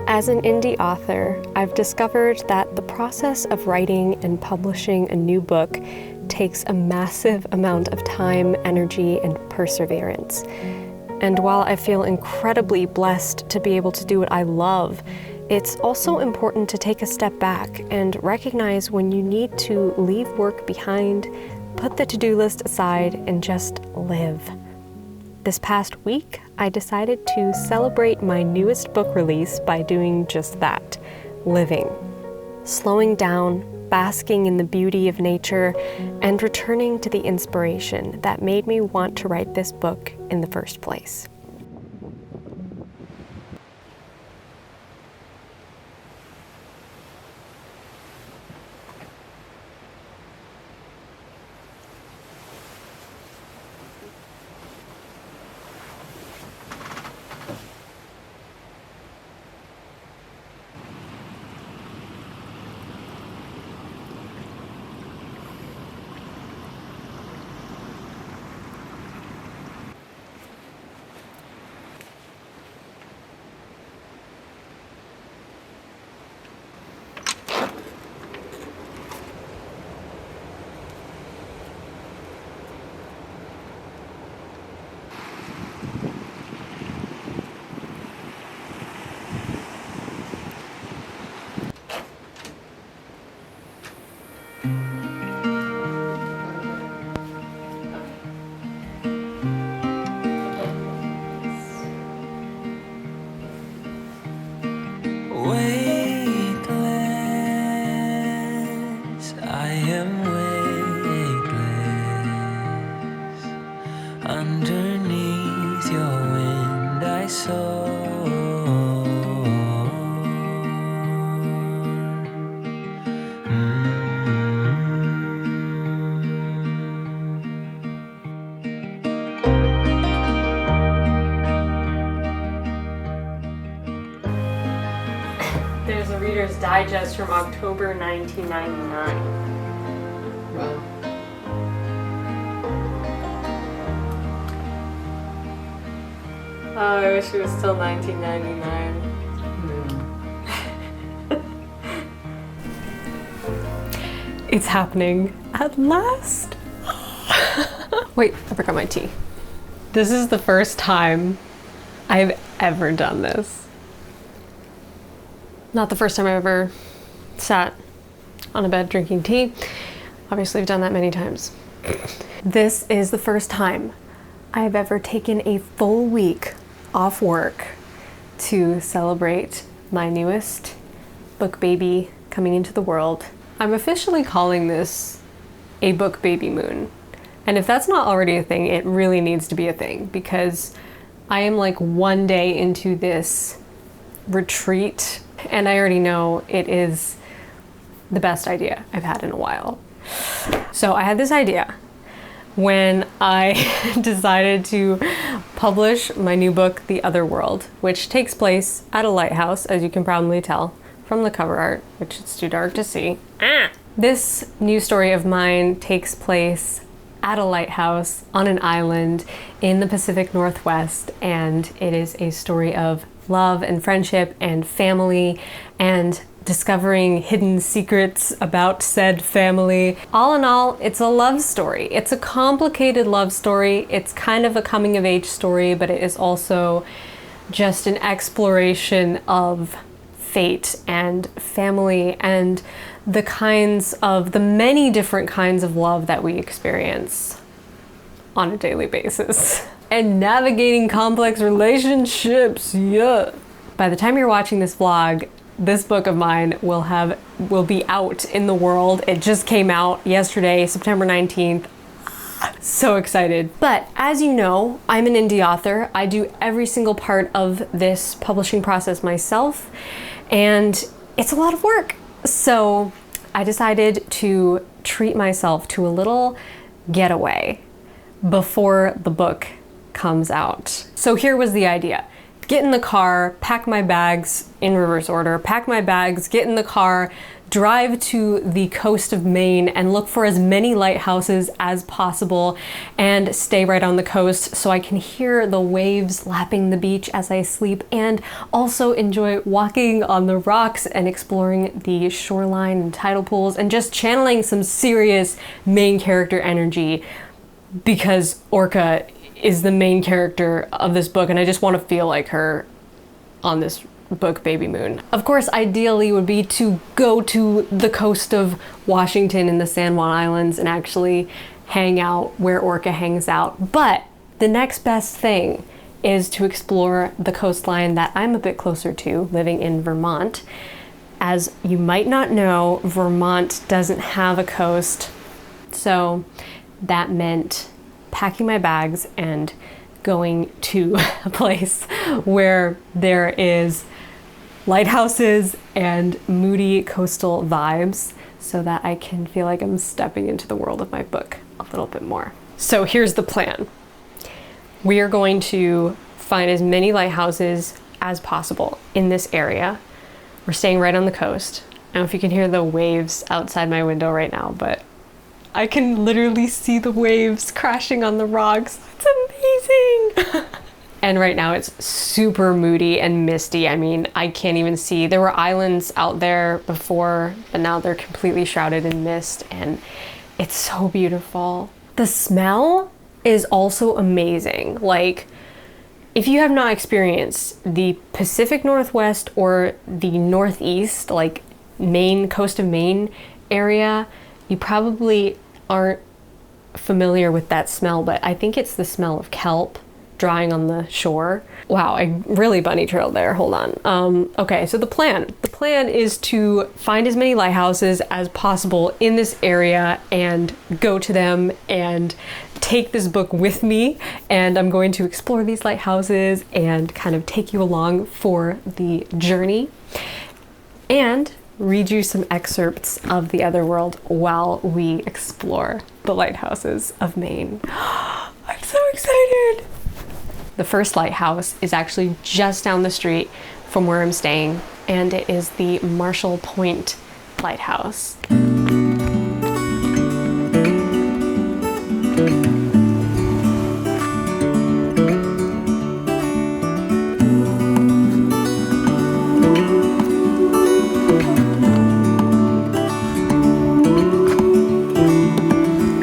As an indie author, I've discovered that the process of writing and publishing a new book takes a massive amount of time, energy, and perseverance. And while I feel incredibly blessed to be able to do what I love, it's also important to take a step back and recognize when you need to leave work behind, put the to-do list aside, and just live. This past week, I decided to celebrate my newest book release by doing just that, living. Slowing down, basking in the beauty of nature, and returning to the inspiration that made me want to write this book in the first place. There's a Reader's Digest from October 1999. Wow. Oh, I wish it was still 1999. It's happening at last. Wait, I forgot my tea. This is the first time I've ever done this. Not the first time I've ever sat on a bed drinking tea. Obviously, I've done that many times. This is the first time I've ever taken a full week off work to celebrate my newest book baby coming into the world. I'm officially calling this a Book Babymoon. And if that's not already a thing, it really needs to be a thing, because I am like one day into this retreat and I already know it is the best idea I've had in a while. So I had this idea when I decided to publish my new book, The Otherworld, which takes place at a lighthouse, as you can probably tell from the cover art, which it's too dark to see. This new story of mine takes place at a lighthouse on an island in the Pacific Northwest, and it is a story of love and friendship and family and discovering hidden secrets about said family. All in all, it's a love story. It's a complicated love story. It's kind of a coming of age story, but it is also just an exploration of fate and family and the many different kinds of love that we experience on a daily basis. And navigating complex relationships, yeah. By the time you're watching this vlog, this book of mine will be out in the world. It just came out yesterday, September 19th. So excited. But as you know, I'm an indie author. I do every single part of this publishing process myself, and it's a lot of work. So I decided to treat myself to a little getaway before the book comes out. So here was the idea. get in the car, pack my bags in reverse order, pack my bags, get in the car, drive to the coast of Maine and look for as many lighthouses as possible and stay right on the coast so I can hear the waves lapping the beach as I sleep, and also enjoy walking on the rocks and exploring the shoreline and tidal pools and just channeling some serious main character energy, because Orca is the main character of this book and I just want to feel like her on this Book Babymoon. Of course, ideally would be to go to the coast of Washington and the San Juan Islands and actually hang out where Orca hangs out. But the next best thing is to explore the coastline that I'm a bit closer to, living in Vermont. As you might not know, Vermont doesn't have a coast, so that meant packing my bags and going to a place where there is lighthouses and moody coastal vibes so that I can feel like I'm stepping into the world of my book a little bit more. So here's the plan. We are going to find as many lighthouses as possible in this area. We're staying right on the coast. I don't know if you can hear the waves outside my window right now, but I can literally see the waves crashing on the rocks. It's amazing! And right now it's super moody and misty. I mean, I can't even see. There were islands out there before, but now they're completely shrouded in mist, and it's so beautiful. The smell is also amazing. Like, if you have not experienced the Pacific Northwest or the Northeast, like Maine, coast of Maine area, you probably aren't familiar with that smell, but I think it's the smell of kelp drying on the shore. Wow, I really bunny trailed there. Hold on. Okay, so the plan is to find as many lighthouses as possible in this area and go to them and take this book with me. And I'm going to explore these lighthouses and kind of take you along for the journey and read you some excerpts of the Otherworld while we explore the lighthouses of Maine. I'm so excited! The first lighthouse is actually just down the street from where I'm staying, and it is the Marshall Point Lighthouse.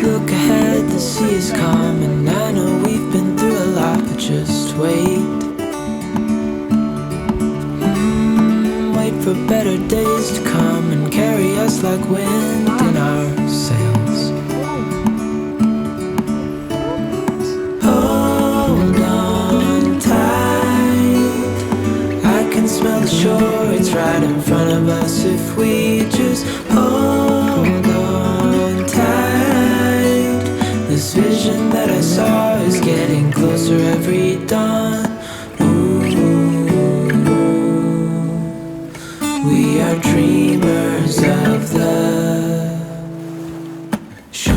Look ahead, the sea is calm, and I know we've been through a lot, but just wait. Wait for better days to come and carry us like wind in our sails. Hold on tight, I can smell the shore, it's right in front of us if we just hold on tight. This vision that I saw is getting closer every dawn. We are dreamers of the shore.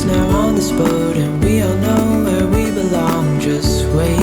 Now on this boat, and we all know where we belong. Just wait.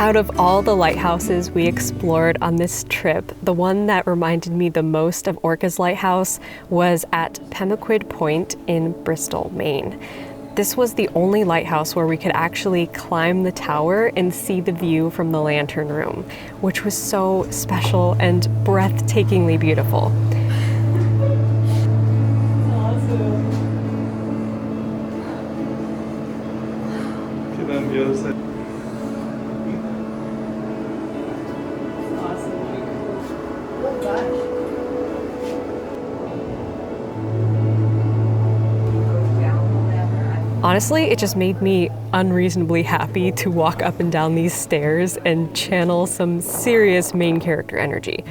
Out of all the lighthouses we explored on this trip, the one that reminded me the most of Orca's lighthouse was at Pemaquid Point in Bristol, Maine. This was the only lighthouse where we could actually climb the tower and see the view from the lantern room, which was so special and breathtakingly beautiful. Awesome. Okay, then the other side. Honestly, it just made me unreasonably happy to walk up and down these stairs and channel some serious main character energy.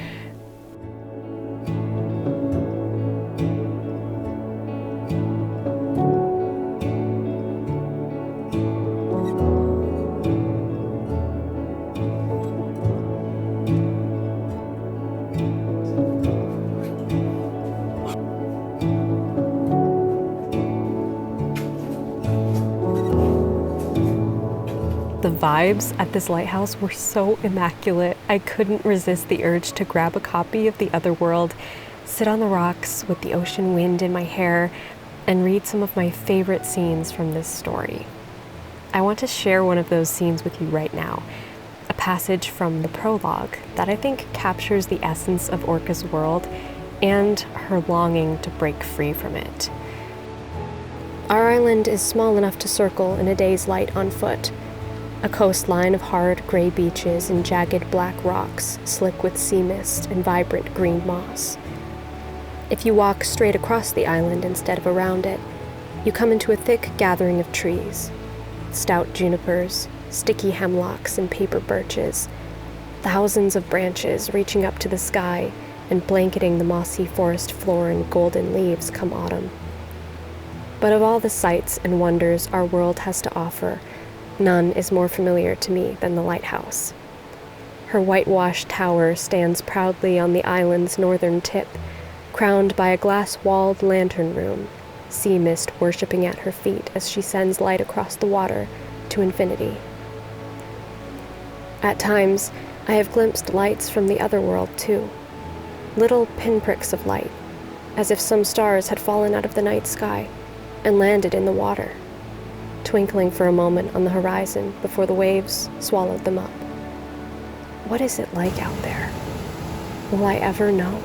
The vibes at this lighthouse were so immaculate, I couldn't resist the urge to grab a copy of The Otherworld, sit on the rocks with the ocean wind in my hair, and read some of my favorite scenes from this story. I want to share one of those scenes with you right now, a passage from the prologue that I think captures the essence of Orca's world and her longing to break free from it. Our island is small enough to circle in a day's light on foot. A coastline of hard gray beaches and jagged black rocks, slick with sea mist and vibrant green moss. If you walk straight across the island instead of around it, you come into a thick gathering of trees. Stout junipers, sticky hemlocks and paper birches, thousands of branches reaching up to the sky and blanketing the mossy forest floor in golden leaves come autumn. But of all the sights and wonders our world has to offer, none is more familiar to me than the lighthouse. Her whitewashed tower stands proudly on the island's northern tip, crowned by a glass-walled lantern room, sea mist worshipping at her feet as she sends light across the water to infinity. At times, I have glimpsed lights from the Otherworld too, little pinpricks of light, as if some stars had fallen out of the night sky and landed in the water, twinkling for a moment on the horizon before the waves swallowed them up. What is it like out there? Will I ever know?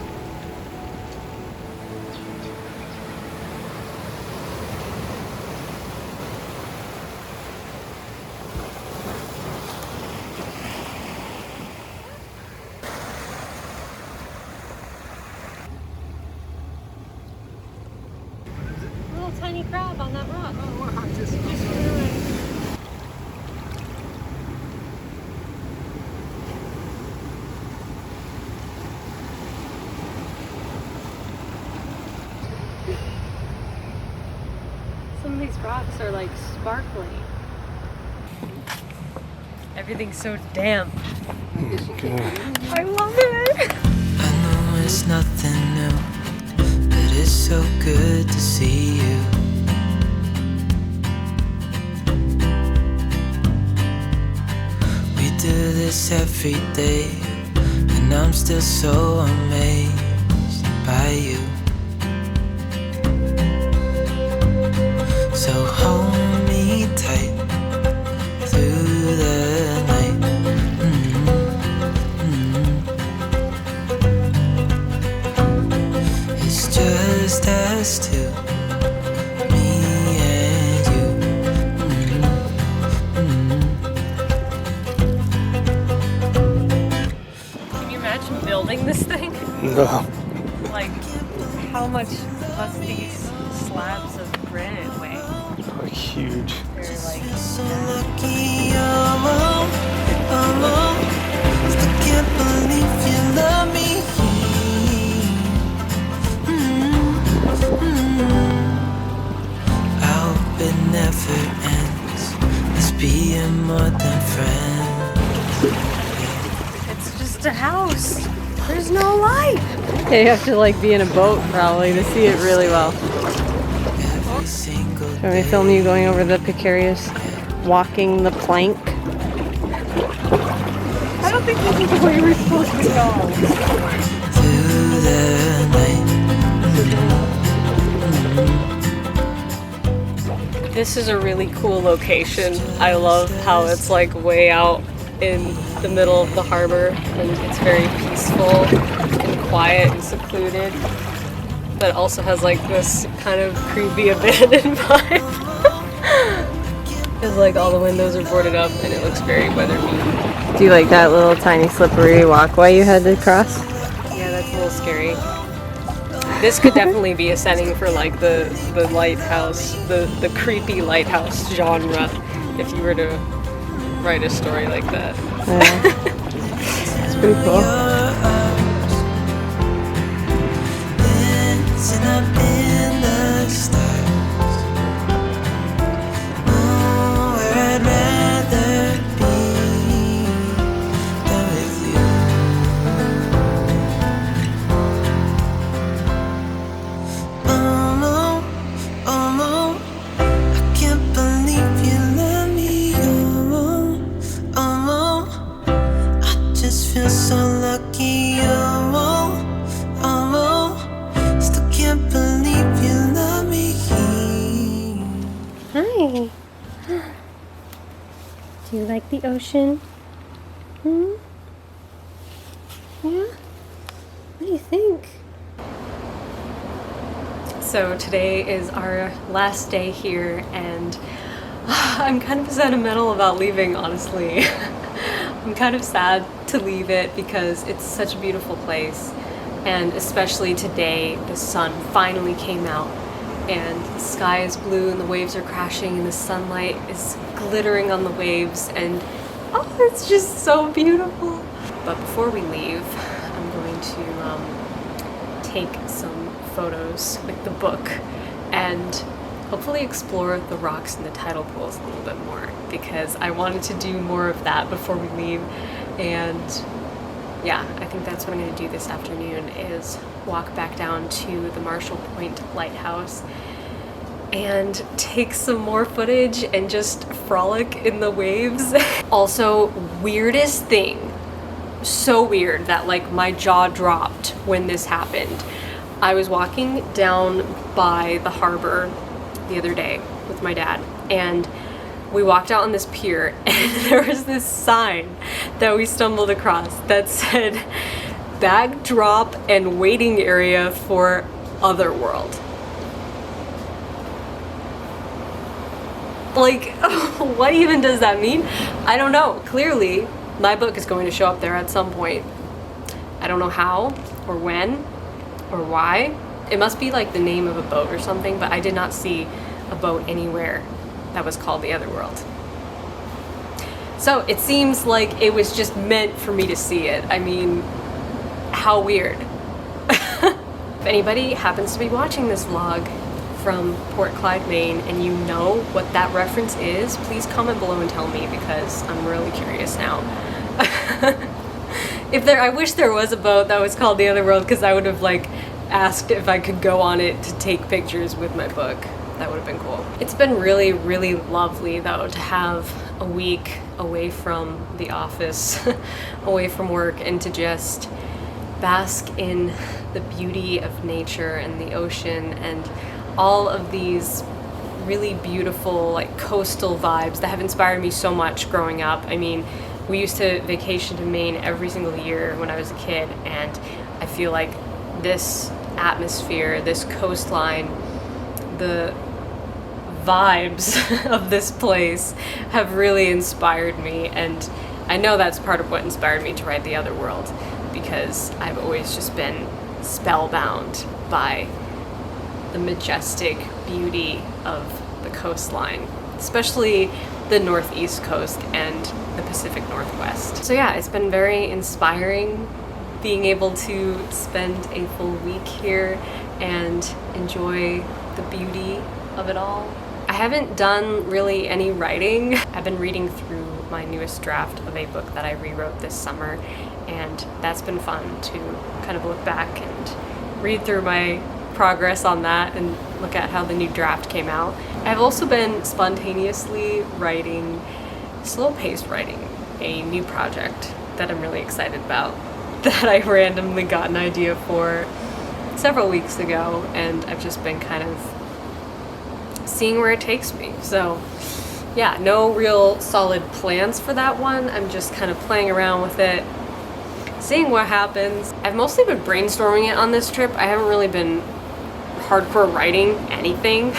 Little tiny crab on that rock. Some of these rocks are like sparkling. Everything's so damp. I love it. I know it's nothing new, but it's so good to see you. We do this every day, and I'm still so amazed by you. So hold me tight through the night. It's just us two, me and you. Can you imagine building this thing? No. Like, how much must these slabs of granite weigh? Like huge. They're like, So lucky I'm alone. I can't believe you love me. I hope it never ends. Let's be more than friends. it's just a house. There's no light. Yeah, you have to like be in a boat probably to see it really well. Every single Can we film you going over the precarious walking the plank? We were supposed to go. through the night. This is a really cool location. I love how it's like way out in the middle of the harbor and it's very peaceful and quiet and secluded, but it also has like this kind of creepy abandoned vibe. It's like all the windows are boarded up and it looks very weather-beaten. Do you like that little tiny slippery walkway you had to cross? Yeah, that's a little scary. This could definitely be a setting for like the lighthouse, the creepy lighthouse genre, if you were to write a story like that. Yeah. It's pretty cool. Dancing up in the stars. Oh, where I'd rather be than with you. Oh no, oh no, I can't believe you let me go. Oh no, I just feel so lucky. Still can't believe you love me. Hi. Do you like the ocean? Hmm? Yeah? What do you think? So today is our last day here and I'm kind of sentimental about leaving, honestly. I'm kind of sad to leave it because it's such a beautiful place, and especially today the sun finally came out and the sky is blue and the waves are crashing and the sunlight is glittering on the waves and oh, it's just so beautiful. But before we leave, I'm going to take some photos with the book and hopefully explore the rocks and the tidal pools a little bit more because I wanted to do more of that before we leave. And yeah, I think that's what I'm going to do this afternoon is walk back down to the Marshall Point Lighthouse and take some more footage and just frolic in the waves. Also, weirdest thing, so weird that like my jaw dropped when this happened. I was walking down by the harbor the other day with my dad and we walked out on this pier and there was this sign that we stumbled across that said bag drop and waiting area for Otherworld. Like, what even does that mean? I don't know. Clearly, my book is going to show up there at some point. I don't know how or when or why. It must be like the name of a boat or something, but I did not see a boat anywhere that was called the Otherworld. So it seems like it was just meant for me to see it. I mean, how weird. If anybody happens to be watching this vlog from Port Clyde, Maine, and you know what that reference is, please comment below and tell me because I'm really curious now. I wish there was a boat that was called the Otherworld because I would have like asked if I could go on it to take pictures with my book. That would have been cool. It's been really, really lovely though to have a week away from the office, away from work, and to just bask in the beauty of nature and the ocean and all of these really beautiful like coastal vibes that have inspired me so much growing up. I mean, we used to vacation to Maine every single year when I was a kid, and I feel like this atmosphere, this coastline, the vibes of this place have really inspired me, and I know that's part of what inspired me to write The Otherworld because I've always just been spellbound by the majestic beauty of the coastline, especially the northeast coast and the Pacific Northwest. So yeah, it's been very inspiring being able to spend a full week here and enjoy the beauty of it all. I haven't done really any writing. I've been reading through my newest draft of a book that I rewrote this summer, and that's been fun to kind of look back and read through my progress on that and look at how the new draft came out. I've also been spontaneously writing, slow-paced writing, a new project that I'm really excited about, that I randomly got an idea for several weeks ago, and I've just been kind of seeing where it takes me. So yeah, no real solid plans for that one. I'm just kind of playing around with it, seeing what happens. I've mostly been brainstorming it on this trip. I haven't really been hardcore writing anything.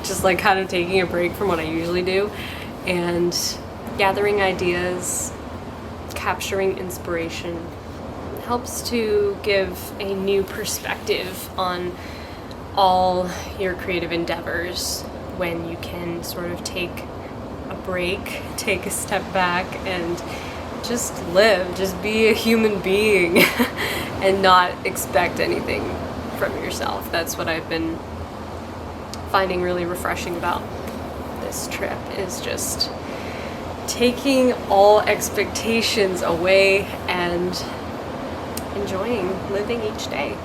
Just like kind of taking a break from what I usually do and gathering ideas, capturing inspiration. Helps to give a new perspective on all your creative endeavors when you can sort of take a break, take a step back, and just live, just be a human being and not expect anything from yourself. That's what I've been finding really refreshing about this trip, is just taking all expectations away and enjoying living each day.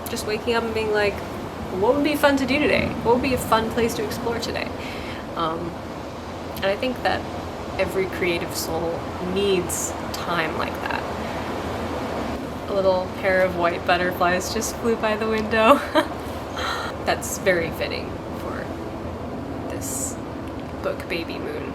Just waking up and being like, what would be fun to do today? What would be a fun place to explore today? And I think that every creative soul needs time like that. A little pair of white butterflies just flew by the window. That's very fitting for this book Babymoon.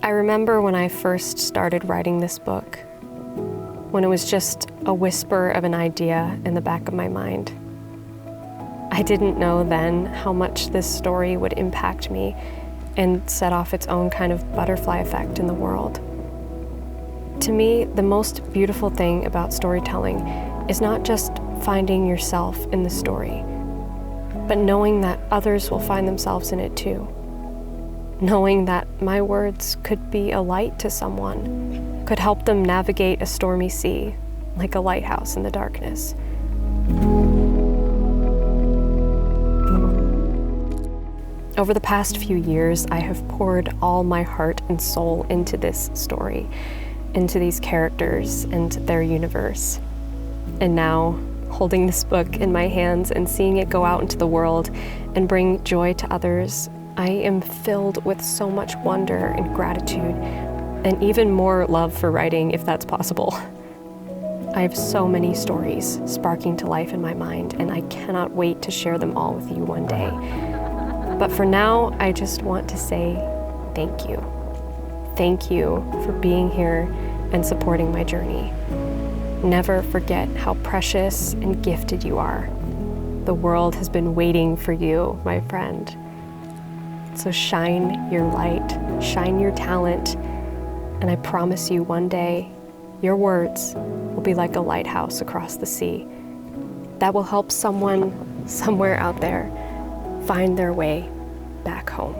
I remember when I first started writing this book, when it was just a whisper of an idea in the back of my mind. I didn't know then how much this story would impact me and set off its own kind of butterfly effect in the world. To me, the most beautiful thing about storytelling is not just finding yourself in the story, but knowing that others will find themselves in it too. Knowing that my words could be a light to someone, could help them navigate a stormy sea, like a lighthouse in the darkness. Over the past few years, I have poured all my heart and soul into this story, into these characters and their universe. And now, holding this book in my hands and seeing it go out into the world and bring joy to others, I am filled with so much wonder and gratitude, and even more love for writing, if that's possible. I have so many stories sparking to life in my mind, and I cannot wait to share them all with you one day. But for now, I just want to say thank you. Thank you for being here and supporting my journey. Never forget how precious and gifted you are. The world has been waiting for you, my friend. So shine your light, shine your talent, and I promise you one day, your words will be like a lighthouse across the sea that will help someone somewhere out there find their way back home.